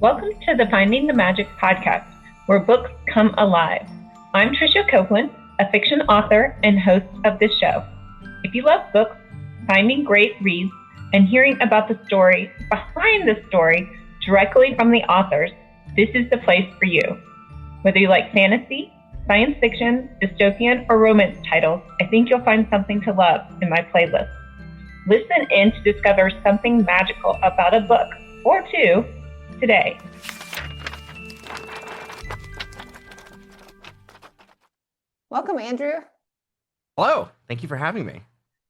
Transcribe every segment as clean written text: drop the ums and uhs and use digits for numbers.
Welcome to the Finding the Magic podcast, where books come alive. I'm Tricia Copeland, a fiction author and host of this show. If you love books, finding great reads, and hearing about the story behind the story directly from the authors, this is the place for you. Whether you like fantasy, science fiction, dystopian, or romance titles, I think you'll find something to love in my playlist. Listen in to discover something magical about a book or two today. Welcome, Andrew. Hello. Thank you for having me.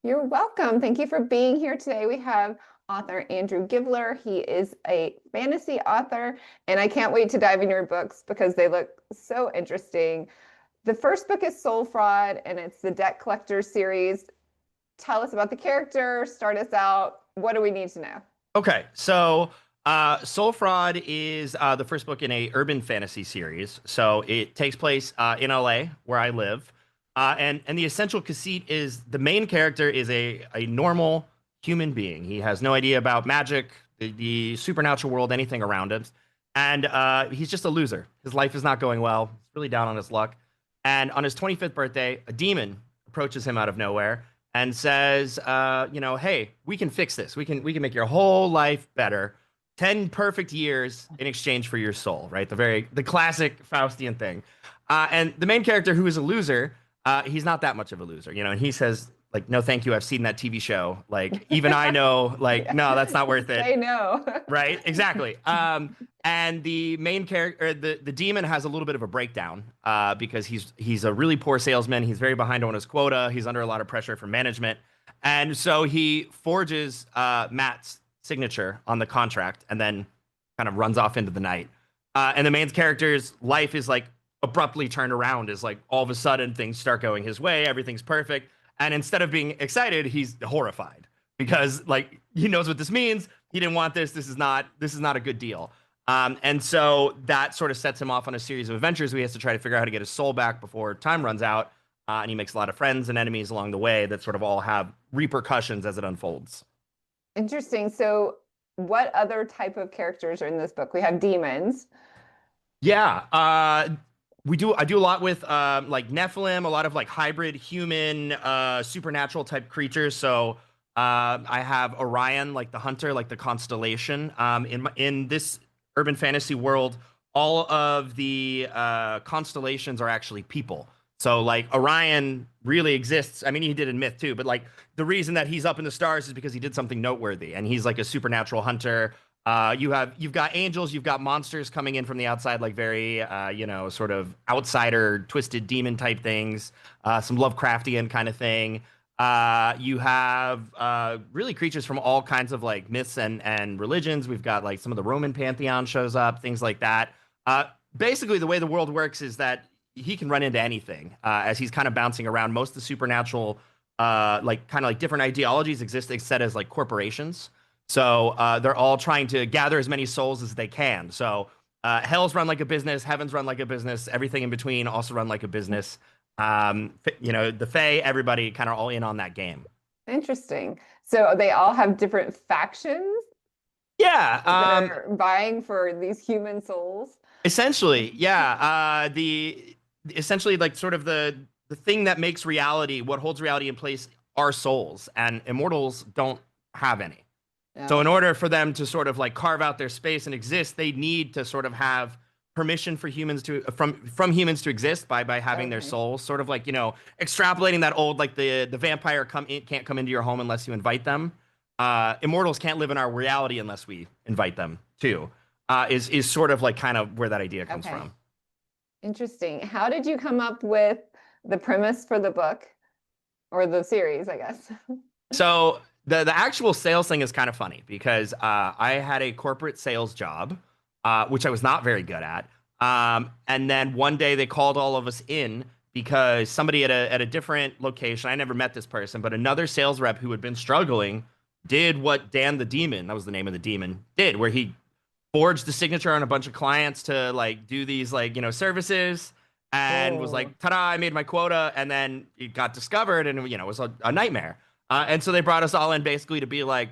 You're welcome. Thank you for being here today. We have author Andrew Givler. He is a fantasy author, and I can't wait to dive in your books because they look so interesting. The first book is Soul Fraud, and it's the Debt Collector series. Tell us about the character. Start us out. What do we need to know? Okay, so Soul Fraud is the first book in a urban fantasy series. So it takes place in LA, where I live. And the essential conceit is the main character is a normal human being. He has no idea about magic, the supernatural world, anything around him. And he's just a loser. His life is not going well. He's really down on his luck. And on his 25th birthday, a demon approaches him out of nowhere and says, hey, we can fix this. We can make your whole life better. 10 perfect years in exchange for your soul, right? The classic Faustian thing. And the main character, who is a loser, he's not that much of a loser, and he says, like, no, thank you. I've seen that TV show. Like, even I know, like, no, that's not worth it. I know. Right? Exactly. And the main character, the demon, has a little bit of a breakdown because he's a really poor salesman. He's very behind on his quota. He's under a lot of pressure from management. And so he forges Matt's signature on the contract and then kind of runs off into the night. And the main character's life is like abruptly turned around, is like all of a sudden things start going his way. Everything's perfect. And instead of being excited, he's horrified because, like, he knows what this means. He didn't want this. This is not a good deal. And so that sort of sets him off on a series of adventures. He has to try to figure out how to get his soul back before time runs out. And he makes a lot of friends and enemies along the way that sort of all have repercussions as it unfolds. Interesting. So what other type of characters are in this book? We have demons. Yeah. I do a lot with like Nephilim, a lot of like hybrid human supernatural type creatures. So I have Orion, like the hunter, like the constellation. In this urban fantasy world, all of the constellations are actually people. So like Orion really exists. I mean, he did in myth too, but like the reason that he's up in the stars is because he did something noteworthy, and he's like a supernatural hunter. You've got angels, you've got monsters coming in from the outside, like very sort of outsider, twisted demon type things, some Lovecraftian kind of thing. You have really creatures from all kinds of like myths and religions. We've got like some of the Roman pantheon shows up, things like that. Basically, the way the world works is that he can run into anything as he's kind of bouncing around. Most of the supernatural, like different ideologies exist instead as like corporations. So they're all trying to gather as many souls as they can. So hell's run like a business, heaven's run like a business, everything in between also run like a business. The Fae, everybody kind of all in on that game. Interesting. So they all have different factions? Yeah. That are vying for these human souls? Essentially, yeah. Essentially, like, sort of the thing that makes reality, what holds reality in place, are souls, and immortals don't have any. Yeah. So in order for them to sort of like carve out their space and exist, they need to sort of have permission for humans to from humans to exist by having their souls, sort of like, extrapolating that old, like the vampire can't come into your home unless you invite them. Immortals can't live in our reality unless we invite them too. Is sort of like kind of where that idea comes from. Interesting. How did you come up with the premise for the book, or the series, I guess? So the actual sales thing is kind of funny because I had a corporate sales job, which I was not very good at. And then one day they called all of us in because somebody at a different location, I never met this person, but another sales rep who had been struggling did what Dan the Demon, that was the name of the demon, did, where he forged the signature on a bunch of clients to like do these like, services, and was like, ta-da, I made my quota. And then it got discovered, and it was a nightmare. And so they brought us all in basically to be like,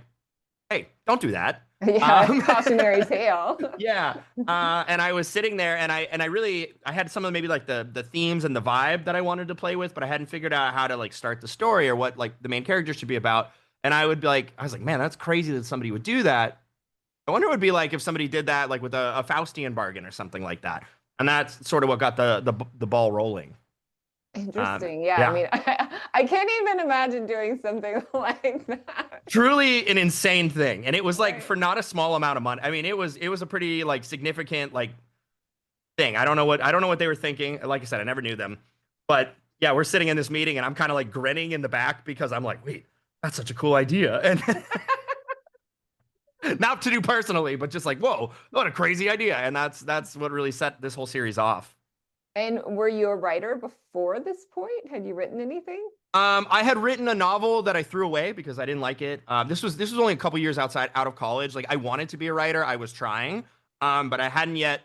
hey, don't do that. Yeah, cautionary tale. Yeah. And I was sitting there and I had some of maybe like the themes and the vibe that I wanted to play with, but I hadn't figured out how to like start the story or what like the main character should be about. And I was like, man, that's crazy that somebody would do that. I wonder what it would be like if somebody did that like with a Faustian bargain or something like that. And that's sort of what got the ball rolling. Interesting. Yeah, I Yeah. mean, I can't even imagine doing something like that. Truly an insane thing. And it was like Right. for not a small amount of money. I mean, it was a pretty like significant like thing. I don't know what they were thinking. Like I said, I never knew them. But yeah, we're sitting in this meeting and I'm kind of like grinning in the back because I'm like, wait, that's such a cool idea. And not to do personally, but just like, whoa, what a crazy idea. And that's what really set this whole series off. And were you a writer before this point? Had you written anything? I had written a novel that I threw away because I didn't like it. This was only a couple years out of college. Like I wanted to be a writer. I was trying, but I hadn't yet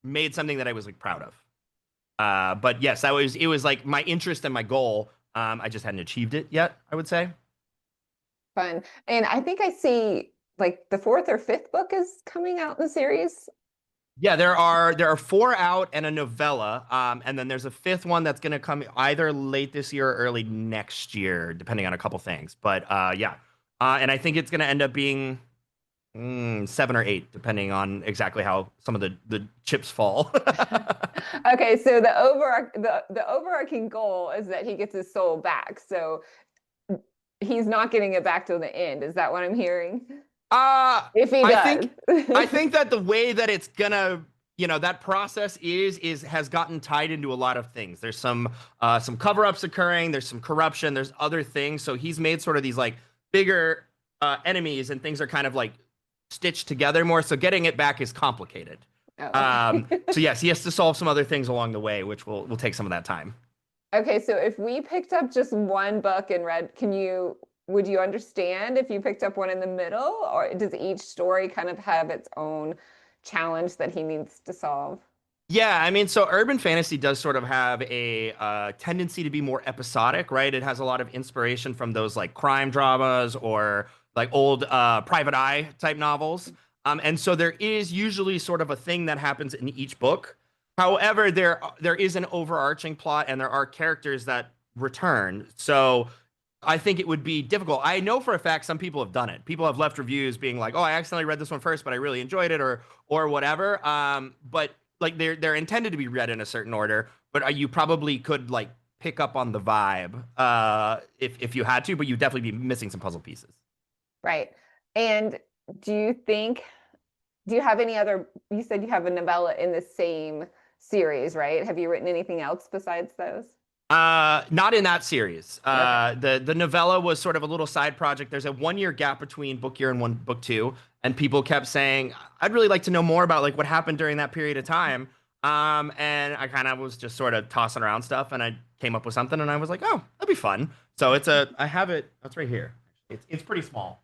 made something that I was like proud of. But yes, it was like my interest and my goal. I just hadn't achieved it yet, I would say. Fun. And I think I see like the fourth or fifth book is coming out in the series. Yeah, there are four out and a novella, and then there's a fifth one that's going to come either late this year or early next year, depending on a couple things. But yeah, and I think it's going to end up being seven or eight, depending on exactly how some of the chips fall. Okay, so the overarching goal is that he gets his soul back. So he's not getting it back till the end. Is that what I'm hearing? If he I does. think I think that the way that it's gonna, that process is has gotten tied into a lot of things. There's some cover-ups occurring, there's some corruption, there's other things. So he's made sort of these like bigger enemies and things are kind of like stitched together more. So getting it back is complicated. Oh. So yes, he has to solve some other things along the way, which will take some of that time. Okay, so if we picked up just one book and read, would you understand if you picked up one in the middle, or does each story kind of have its own challenge that he needs to solve? Yeah, I mean, so urban fantasy does sort of have a tendency to be more episodic, right? It has a lot of inspiration from those like crime dramas or like old Private Eye type novels. And so there is usually sort of a thing that happens in each book. However, there is an overarching plot and there are characters that return. So I think it would be difficult. I know for a fact some people have done it. People have left reviews being like, "Oh, I accidentally read this one first, but I really enjoyed it," or whatever. But like they're intended to be read in a certain order, but you probably could like pick up on the vibe if you had to, but you'd definitely be missing some puzzle pieces. Right. And do you have any other, you said you have a novella in the same series, right? Have you written anything else besides those? Not in that series. Okay. The novella was sort of a little side project. There's a 1 year gap between book year and book two, and people kept saying, "I'd really like to know more about like what happened during that period of time." And I kind of was just sort of tossing around stuff, and I came up with something, and I was like, "Oh, that'd be fun." So I have it. That's right here. It's pretty small.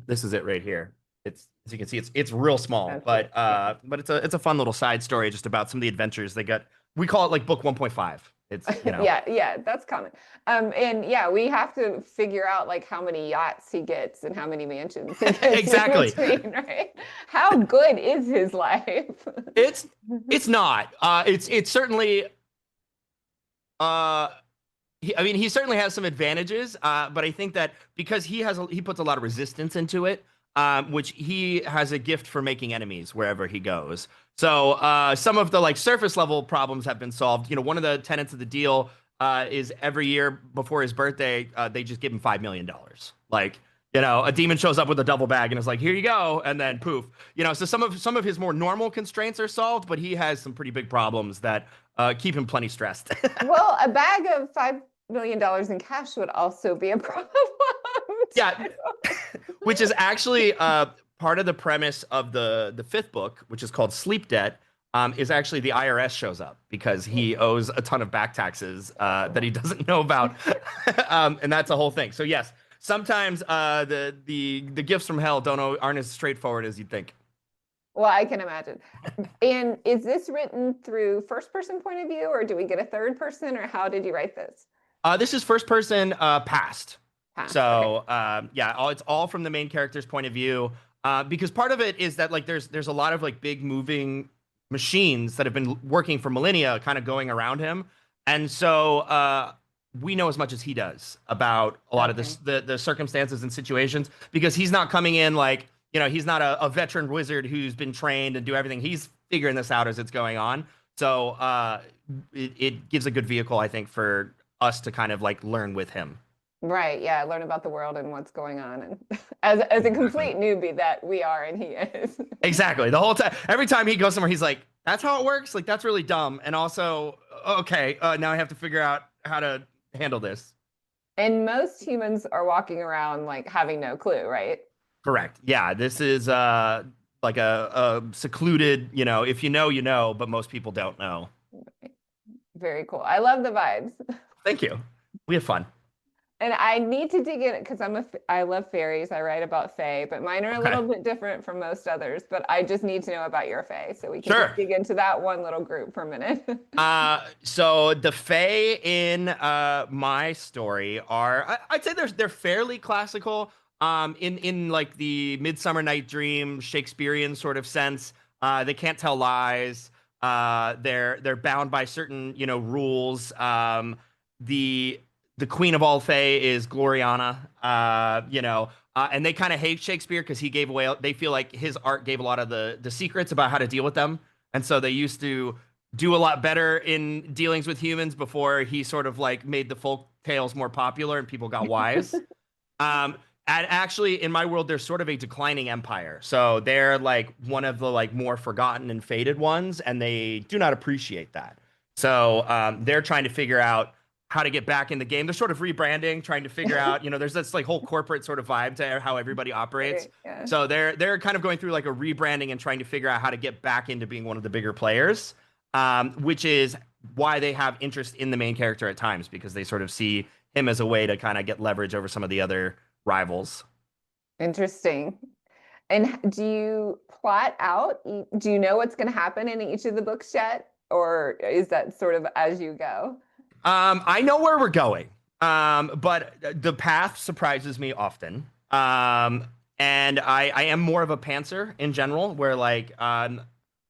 This is it right here. As you can see, it's real small, Okay. but Yeah. it's a fun little side story just about some of the adventures they got. We call it like book 1.5. It's Yeah, that's common. And yeah, we have to figure out like how many yachts he gets and how many mansions he gets exactly. in between, right? How good is his life? It's not. It's certainly. I mean, he certainly has some advantages, but I think that because he puts a lot of resistance into it, which he has a gift for making enemies wherever he goes. So some of the like surface level problems have been solved. One of the tenets of the deal is every year before his birthday, they just give him $5 million. Like, a demon shows up with a double bag and is like, "Here you go," and then poof. So some of his more normal constraints are solved, but he has some pretty big problems that keep him plenty stressed. Well, a bag of $5 million in cash would also be a problem. Yeah, which is actually part of the premise of the fifth book, which is called Sleep Debt, is actually the IRS shows up because he owes a ton of back taxes that he doesn't know about, and that's a whole thing. So yes, sometimes the gifts from hell aren't as straightforward as you'd think. Well, I can imagine. And is this written through first person point of view, or do we get a third person, or how did you write this? This is first person past. Past. Okay. So yeah, it's all from the main character's point of view. Because part of it is that like there's a lot of like big moving machines that have been working for millennia, kind of going around him, and so we know as much as he does about a lot of Okay. the circumstances and situations because he's not coming in like he's not a veteran wizard who's been trained and do everything. He's figuring this out as it's going on. So it gives a good vehicle, I think, for us to kind of like learn with him. Right. Yeah. Learn about the world and what's going on. And as a Exactly. complete newbie that we are and he is. Exactly. The whole time, every time he goes somewhere, he's like, "That's how it works." Like that's really dumb. And also, okay, now I have to figure out how to handle this. And most humans are walking around like having no clue, right? Correct. Yeah, this is like a secluded. If you know, you know, but most people don't know. Very cool. I love the vibes. Thank you. We have fun. And I need to dig in because I love fairies. I write about fae, but mine are a Okay. little bit different from most others. But I just need to know about your fae, so we can Sure. just dig into that one little group for a minute. So the Fae in my story are I'd say they're fairly classical. In like the Midsummer Night Dream Shakespearean sort of sense. They can't tell lies. They're bound by certain rules. The Queen of all Fae is Gloriana. And they kind of hate Shakespeare because he gave away. They feel like his art gave a lot of the secrets about how to deal with them, and so they used to do a lot better in dealings with humans before he sort of like made the folk tales more popular and people got wise. And actually, in my world, there's sort of a declining empire. So they're like one of the like more forgotten and faded ones, and they do not appreciate that. So they're trying to figure out how to get back in the game. They're sort of rebranding, trying to figure out, there's this like whole corporate sort of vibe to how everybody operates. Right, yeah. So they're kind of going through like a rebranding and trying to figure out how to get back into being one of the bigger players, which is why they have interest in the main character at times because they sort of see him as a way to kind of get leverage over some of the other rivals. Interesting. And do you plot out? Do you know what's going to happen in each of the books yet? Or is that sort of as you go? I know where we're going, but the path surprises me often. And I am more of a pantser in general, where like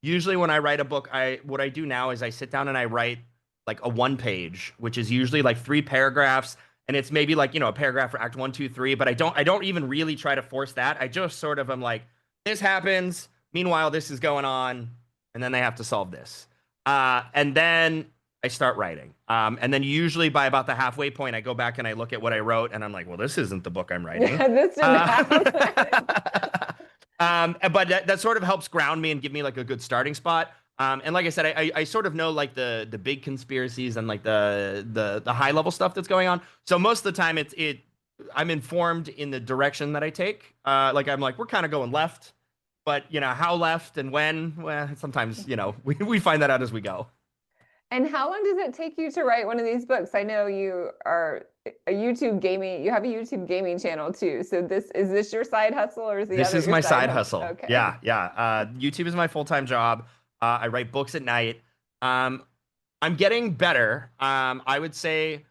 usually when I write a book, what I do now is I sit down and I write like a one page, which is usually like 3 paragraphs, and it's maybe like a paragraph for act 1, 2, 3. But I don't even really try to force that. I just sort of am like, this happens. Meanwhile, this is going on, and then they have to solve this. And then I start writing. And then usually by about the halfway point, I go back and I look at what I wrote, and I'm like, well, this isn't the book I'm writing. Yeah, this didn't happen. But that sort of helps ground me and give me like a good starting spot. And like I said, I sort of know like the big conspiracies and like the high level stuff that's going on. So most of the time I'm informed in the direction that I take. Like I'm like, we're kind of going left, but how left and when, well, sometimes, we find that out as we go. And how long does it take you to write one of these books? I know you are a YouTube gaming, you have a YouTube gaming channel too. So is this your side hustle or is the This other is your my side hustle. Okay. Yeah, yeah. YouTube is my full-time job. I write books at night. I'm getting better. I would say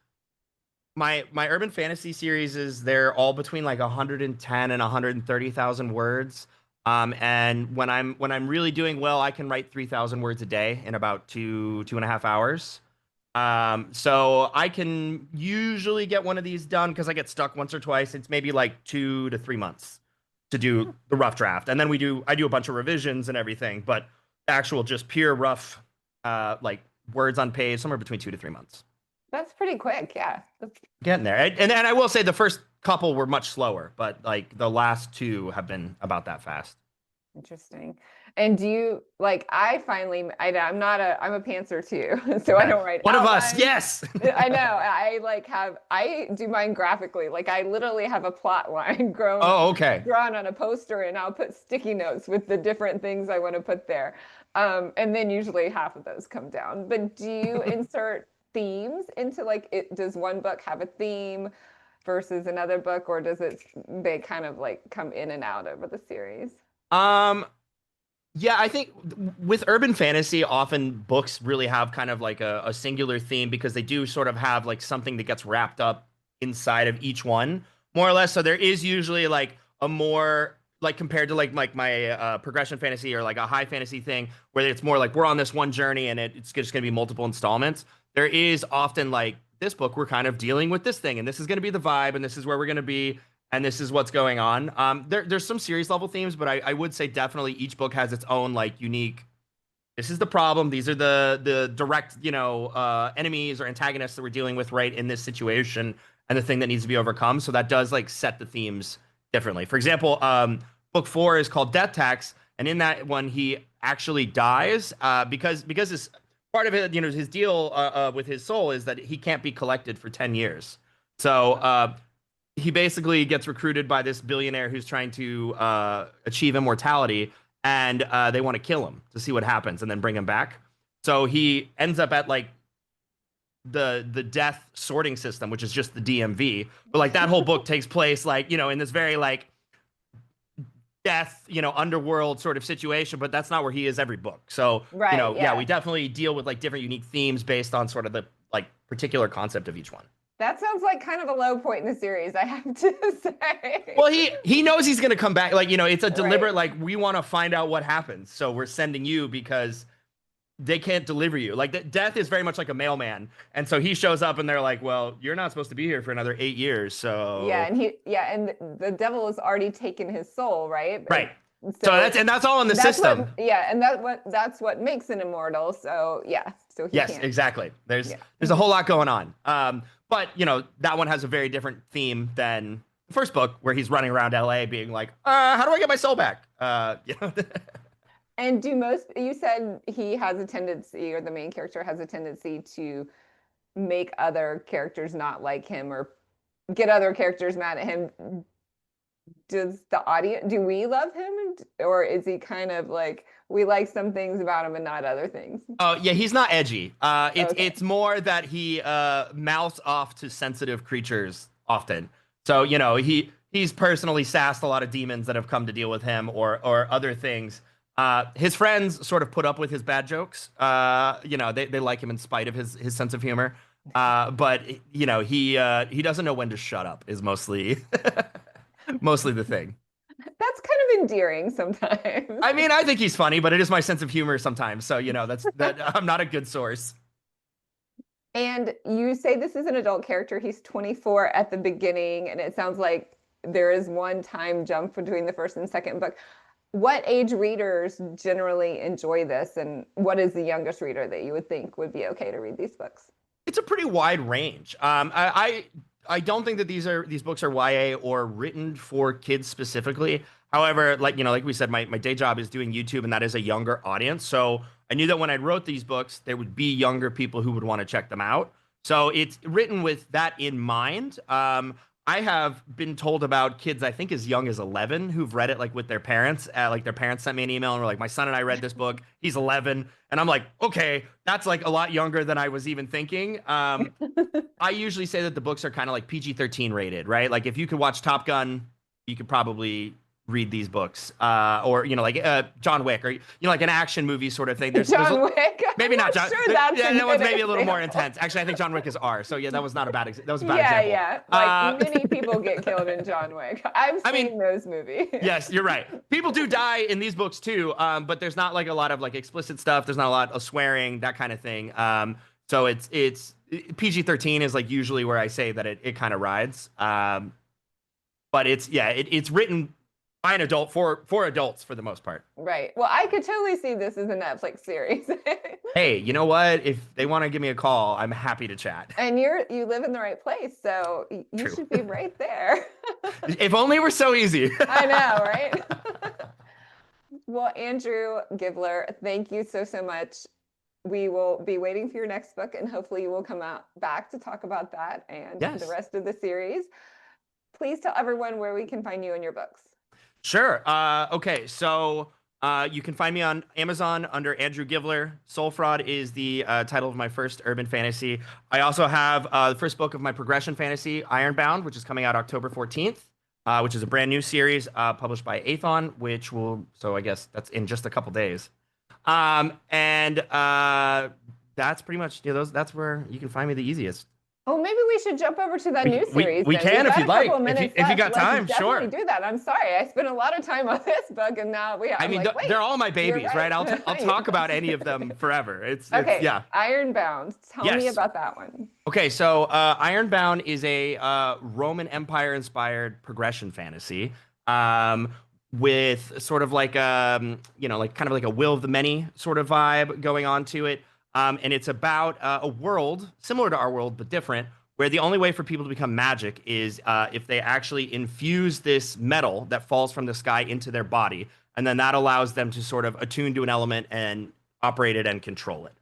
my urban fantasy series they're all between like 110 and 130,000 words. And when I'm really doing well, I can write 3,000 words a day in about 2.5 hours. So I can usually get one of these done because I get stuck once or twice. It's maybe like 2 to 3 months to do the rough draft, and then I do a bunch of revisions and everything. But actual just pure rough, like words on page, somewhere between 2 to 3 months. That's pretty quick. Yeah. Getting there, and I will say the first couple were much slower, but like the last 2 have been about that fast. Interesting. And do you like, I'm a pantser too. So I don't write One of us, outlines. yes. I know. I do mine graphically. Like I literally have a plot line Oh, okay. drawn on a poster and I'll put sticky notes with the different things I want to put there. And then usually half of those come down. But do you insert themes into does one book have a theme versus another book, or they kind of like come in and out over the series? Yeah, I think with urban fantasy, often books really have kind of like a singular theme because they do sort of have like something that gets wrapped up inside of each one. more or less. So there is usually like a more like compared to like my progression fantasy or like a high fantasy thing where it's more like we're on this one journey and it's just going to be multiple installments. There is often like this book we're kind of dealing with this thing and this is going to be the vibe and this is where we're going to be and this is what's going on. There's some series level themes, but I would say definitely each book has its own like unique. This is the problem. These are the direct, enemies or antagonists that we're dealing with right in this situation, and the thing that needs to be overcome. So that does like set the themes differently. For example, book 4 is called Death Tax, and in that one he actually dies because his part of it, his deal with his soul is that he can't be collected for 10 years. So he basically gets recruited by this billionaire who's trying to achieve immortality, and they want to kill him to see what happens and then bring him back. So he ends up at like the death sorting system, which is just the DMV. But like that whole book takes place like, in this very like death, underworld sort of situation, but that's not where he is every book. So, Right, yeah. we definitely deal with like different unique themes based on sort of the like particular concept of each one. That sounds like kind of a low point in the series, I have to say. Well, he knows he's going to come back. Like, it's a deliberate, Right. like, we want to find out what happens. So we're sending you because they can't deliver you. Like, death is very much like a mailman. And so he shows up and they're like, well, you're not supposed to be here for another 8 years. So Yeah, and the devil has already taken his soul, right? right. So that's all in the system. And that's what makes an immortal. So yeah, so he Yes, can't. exactly. There's a whole lot going on. But that one has a very different theme than the first book, where he's running around LA being like, how do I get my soul back? And you said he has a tendency, or the main character has a tendency to make other characters not like him or get other characters mad at him. Do we love him, or is he kind of like, we like some things about him and not other things? Oh yeah, he's not edgy. Okay. It's more that he mouths off to sensitive creatures often. So he's personally sassed a lot of demons that have come to deal with him or other things. His friends sort of put up with his bad jokes. They like him in spite of his sense of humor. But he doesn't know when to shut up is mostly mostly the thing. That's kind of endearing sometimes. I mean, I think he's funny, but it is my sense of humor sometimes. So, that I'm not a good source. And you say this is an adult character. He's 24 at the beginning, and it sounds like there is one time jump between the first and second book. What age readers generally enjoy this, and what is the youngest reader that you would think would be okay to read these books? It's a pretty wide range. I don't think that these books are YA or written for kids specifically. However, like we said, my day job is doing YouTube, and that is a younger audience. So I knew that when I wrote these books, there would be younger people who would want to check them out. So it's written with that in mind. I have been told about kids, I think as young as 11, who've read it like with their parents. Like their parents sent me an email and were like, my son and I read this book. He's 11. And I'm like, okay, that's like a lot younger than I was even thinking. I usually say that the books are kind of like PG-13 rated, right? Like if you could watch Top Gun, you could probably read these books, or like John Wick, or like an action movie sort of thing. There's Wick, maybe not John. Sure, that one's maybe a little more intense. Actually, I think John Wick is R. So yeah, that was not a bad. That was a bad example. Yeah. Like many people get killed in John Wick. I've seen those movies. Yes, you're right. People do die in these books too, but there's not like a lot of like explicit stuff. There's not a lot of swearing, that kind of thing. So it's PG-13 is like usually where I say that it kind of rides. But it's written by an adult for adults for the most part. Right. Well, I could totally see this as a Netflix series. Hey, you know what? If they want to give me a call, I'm happy to chat. And you live in the right place, so you should be right there. If only it were so easy. I know, right? Well, Andrew Givler, thank you so much. We will be waiting for your next book, and hopefully you will come back to talk about that and the rest of the series. Please tell everyone where we can find you and your books. Sure. Okay. So you can find me on Amazon under Andrew Givler. Soul Fraud is the title of my first urban fantasy. I also have the first book of my progression fantasy, Ironbound, which is coming out October 14th, which is a brand new series published by Aethon, so I guess that's in just a couple days. And that's pretty much, that's where you can find me the easiest. Oh, maybe we should jump over to that new We series we then. We've can if got you'd a couple like. of minutes If you left. got Let's time, definitely sure. do that. I'm sorry. I spent a lot of time on this book and now I I'm mean, like, wait, they're all my you're babies, right? I'll right. talk about any of them forever. It's Okay, yeah. Ironbound. Tell me Yes. about that one. Okay, so Ironbound is a Roman Empire inspired progression fantasy, with sort of like like kind of like a Will of the Many sort of vibe going on to it. And it's about a world similar to our world but different, where the only way for people to become magic is if they actually infuse this metal that falls from the sky into their body, and then that allows them to sort of attune to an element and operate it and control it.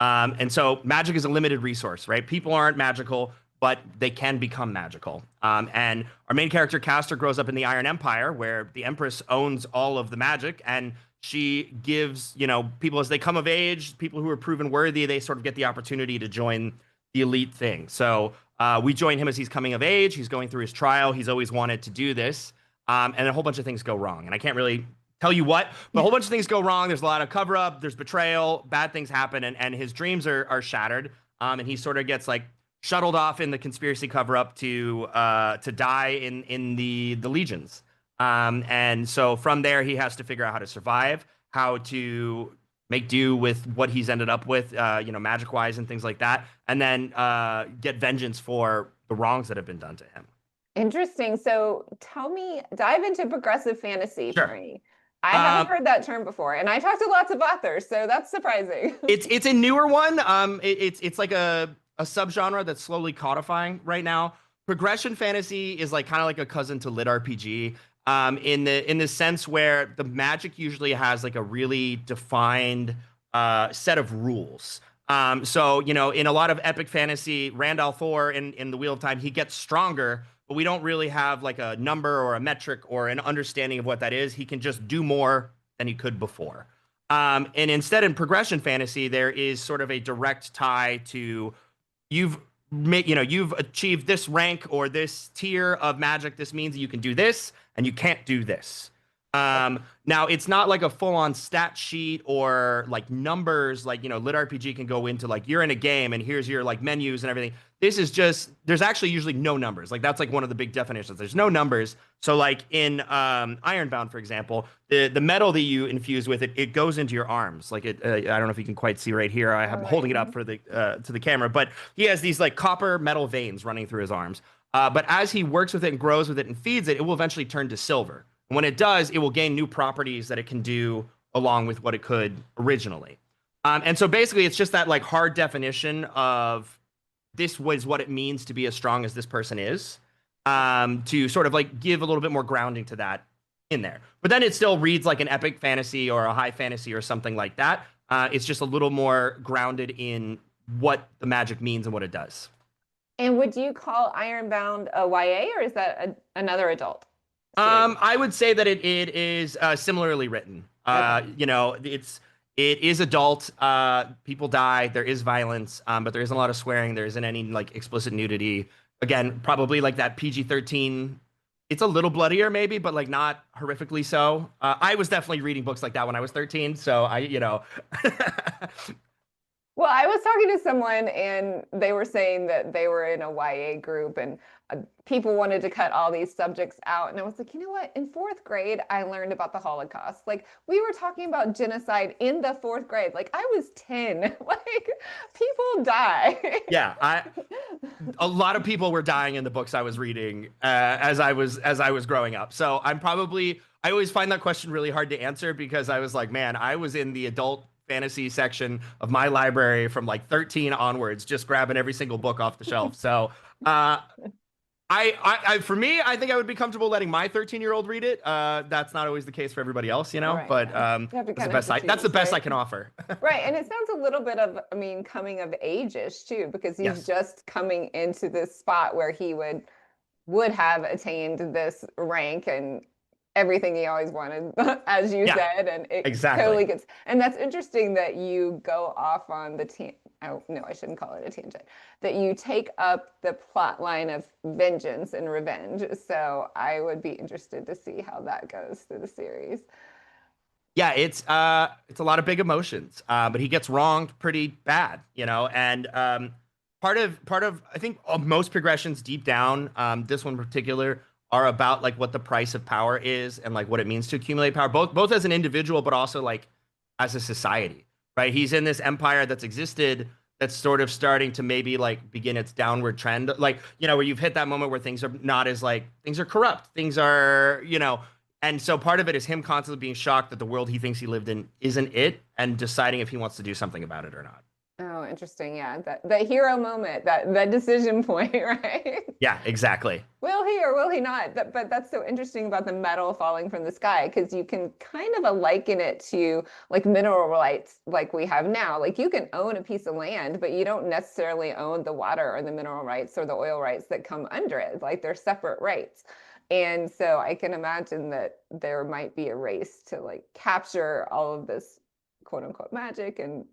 And so magic is a limited resource, right? People aren't magical, but they can become magical. And our main character, Castor, grows up in the Iron Empire, where the Empress owns all of the magic, and she gives, people as they come of age, people who are proven worthy, they sort of get the opportunity to join the elite thing. So we join him as he's coming of age. He's going through his trial. He's always wanted to do this. And a whole bunch of things go wrong. And I can't really tell you what, but a whole bunch of things go wrong. There's a lot of cover up, there's betrayal, bad things happen, and his dreams are shattered. And he sort of gets like shuttled off in the conspiracy cover up to die in the legions. And so from there, he has to figure out how to survive, how to make do with what he's ended up with, magic wise and things like that, and then get vengeance for the wrongs that have been done to him. Interesting. So dive into progressive fantasy for Sure. me. I haven't heard that term before, and I talked to lots of authors, so that's surprising. It's a newer one. It's like a subgenre that's slowly codifying right now. Progression fantasy is like kind of like a cousin to lit RPG. In the sense where the magic usually has like a really defined set of rules. So in a lot of epic fantasy, Randall Thor in the Wheel of Time, he gets stronger, but we don't really have like a number or a metric or an understanding of what that is. He can just do more than he could before. And instead, in progression fantasy, there is sort of a direct tie to you've you've achieved this rank or this tier of magic. This means that you can do this and you can't do this. Now it's not like a full-on stat sheet or like numbers, like, lit RPG can go into like, you're in a game and here's your like menus and everything. This is just, there's actually usually no numbers. Like that's like one of the big definitions. There's no numbers. So like in Ironbound, for example, the metal that you infuse with it, it goes into your arms. Like I don't know if you can quite see right here. I'm holding it up for the to the camera, but he has these like copper metal veins running through his arms. But as he works with it and grows with it and feeds it, it will eventually turn to silver. And when it does, it will gain new properties that it can do along with what it could originally. And so basically, it's just that like hard definition of this was what it means to be as strong as this person is, to sort of like give a little bit more grounding to that in there. But then it still reads like an epic fantasy or a high fantasy or something like that. It's just a little more grounded in what the magic means and what it does. And would you call Ironbound a YA, or is that another adult series? I would say that it is similarly written. Okay. It is adult. People die. There is violence, but there isn't a lot of swearing. There isn't any like explicit nudity. Again, probably like that PG-13. It's a little bloodier, maybe, but like not horrifically so. I was definitely reading books like that when I was 13, so Well, I was talking to someone and they were saying that they were in a YA group and people wanted to cut all these subjects out. And I was like, you know what? In fourth grade, I learned about the Holocaust. Like, we were talking about genocide in the fourth grade. Like, I was 10. Like, people die. Yeah, a lot of people were dying in the books I was reading as I was growing up. So I always find that question really hard to answer because I was like, man, I was in the adult fantasy section of my library from like 13 onwards, just grabbing every single book off the shelf. So for me, I think I would be comfortable letting my 13-year-old read it. That's not always the case for everybody else, Right, but that's the best I can offer. Right. And it sounds a little bit of, coming of age-ish too, because he's just coming into this spot where he would have attained this rank and everything he always wanted, as you said, and it totally gets. And that's interesting that you go off on oh no, I shouldn't call it a tangent. That you take up the plot line of vengeance and revenge. So I would be interested to see how that goes through the series. Yeah, it's a lot of big emotions, but he gets wronged pretty bad, and part of I think most progressions deep down, this one in particular, are about like what the price of power is and like what it means to accumulate power, both as an individual, but also like as a society, right? He's in this empire that's existed that's sort of starting to maybe like begin its downward trend, like, you know, where you've hit that moment where things are not as like, things are corrupt, things are, you know, and so part of it is him constantly being shocked that the world he thinks he lived in isn't it, and deciding if he wants to do something about it or not. Oh, interesting. Yeah, that hero moment, that decision point, right? Yeah, exactly. Will he or will he not? But that's so interesting about the metal falling from the sky, because you can kind of liken it to like mineral rights like we have now. Like you can own a piece of land, but you don't necessarily own the water or the mineral rights or the oil rights that come under it. Like they're separate rights. And so I can imagine that there might be a race to like capture all of this quote unquote magic, and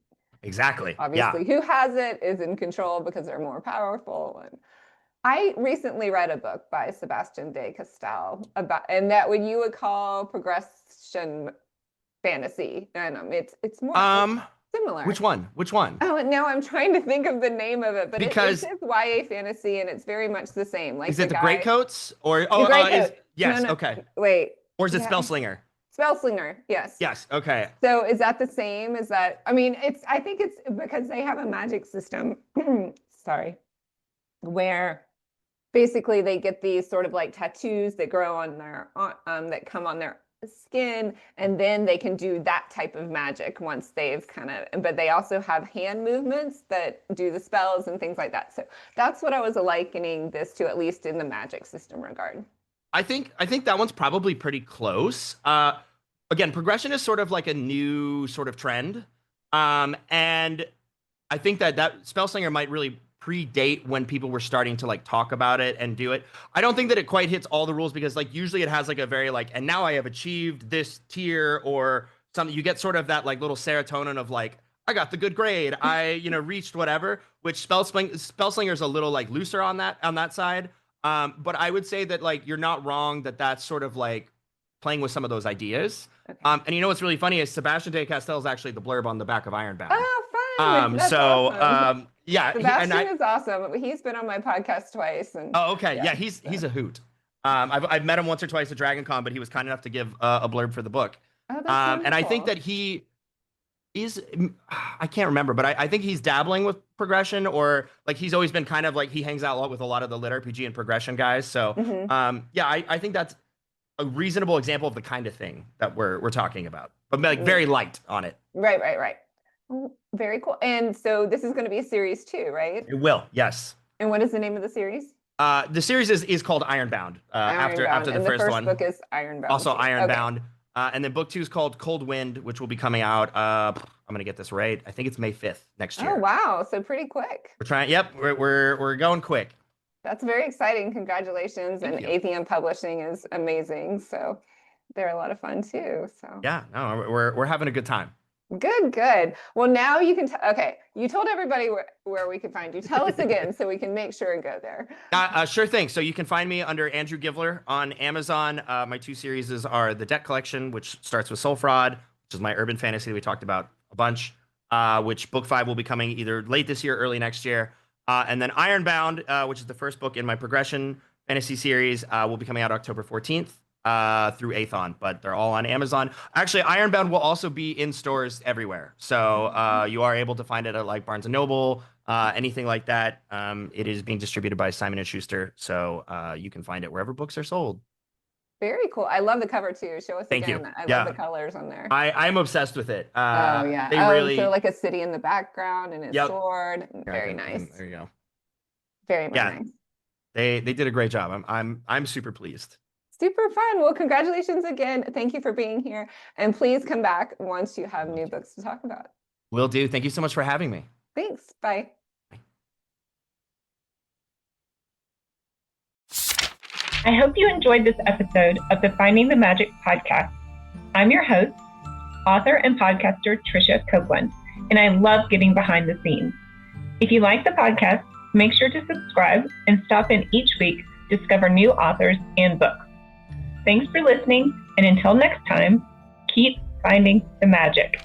Exactly. obviously who has it is in control because they're more powerful. And I recently read a book by Sebastian de Castell about, and that what you would call progression fantasy, and it's more similar. Which one? Oh, and now I'm trying to think of the name of it, but Because it's YA fantasy, and it's very much the same. Like is it the guy, Greatcoats or yes, No, no, okay. wait, Or is it Spellslinger? Spellslinger, yes. Yes, okay. So is that the same? Is that, I mean, I think it's because they have a magic system, sorry, where basically they get these sort of like tattoos that grow on their, that come on their skin, and then they can do that type of magic once they've but they also have hand movements that do the spells and things like that. So that's what I was likening this to, at least in the magic system regard. I think that one's probably pretty close. Again, progression is sort of like a new sort of trend. And I think that Spellslinger might really predate when people were starting to like talk about it and do it. I don't think that it quite hits all the rules, because like usually it has like a very like, and now I have achieved this tier or something. You get sort of that like little serotonin of like, I got the good grade, I, you know, reached whatever, which Spellslinger is a little like looser on that side. But I would say that like you're not wrong that that's sort of like playing with some of those ideas. Okay. And you know what's really funny is Sebastian de Castell is actually the blurb on the back of Ironbound. Oh, fun! That's awesome. Yeah, Sebastian is awesome. He's been on my podcast twice. And oh, okay, yeah, he's a hoot. I've met him once or twice at Dragon Con, but he was kind enough to give a blurb for the book. Oh, that's and I think that he is, I can't remember, but I think he's dabbling with progression, or like he's always been kind of like, he hangs out with a lot of the lit RPG and progression guys. So yeah, I think that's a reasonable example of the kind of thing that we're talking about, but like very light on it. Right. Oh, very cool. And so this is going to be a series too, right? It will, yes. And what is the name of the series? The series is called Ironbound. After the and first one. The first book is Ironbound. Also Ironbound. Okay. And then book 2 is called Cold Wind, which will be coming out. I'm gonna get this right. I think it's May 5th next year. Oh wow! So pretty quick. We're trying. Yep, we're going quick. That's very exciting. Congratulations! Thank and you. Atheon Publishing is amazing. So they're a lot of fun too. So yeah, no, we're having a good time. Good. Well, now you can. Okay, you told everybody where we can find you. Tell us again so we can make sure and go there. Sure thing. So you can find me under Andrew Givler on Amazon. My 2 series are the Debt Collection, which starts with Soul Fraud, which is my urban fantasy that we talked about a bunch, which book 5 will be coming either late this year or early next year. And then Ironbound, which is the first book in my progression fantasy series, will be coming out October 14th. Through Athon, but they're all on Amazon. Actually, Ironbound will also be in stores everywhere, so you are able to find it at like Barnes & Noble, anything like that. It is being distributed by Simon & Schuster, so you can find it wherever books are sold. Very cool. I love the cover too. Show us Thank again. You. I love the colors on there. I'm obsessed with it. Oh yeah. They really... so like a city in the background and a sword. Very nice. There you go. Very nice. They did a great job. I'm super pleased. Super fun. Well, congratulations again. Thank you for being here. And please come back once you have new books to talk about. Will do. Thank you so much for having me. Thanks. Bye. I hope you enjoyed this episode of the Finding the Magic podcast. I'm your host, author and podcaster Tricia Copeland, and I love getting behind the scenes. If you like the podcast, make sure to subscribe and stop in each week to discover new authors and books. Thanks for listening, and until next time, keep finding the magic.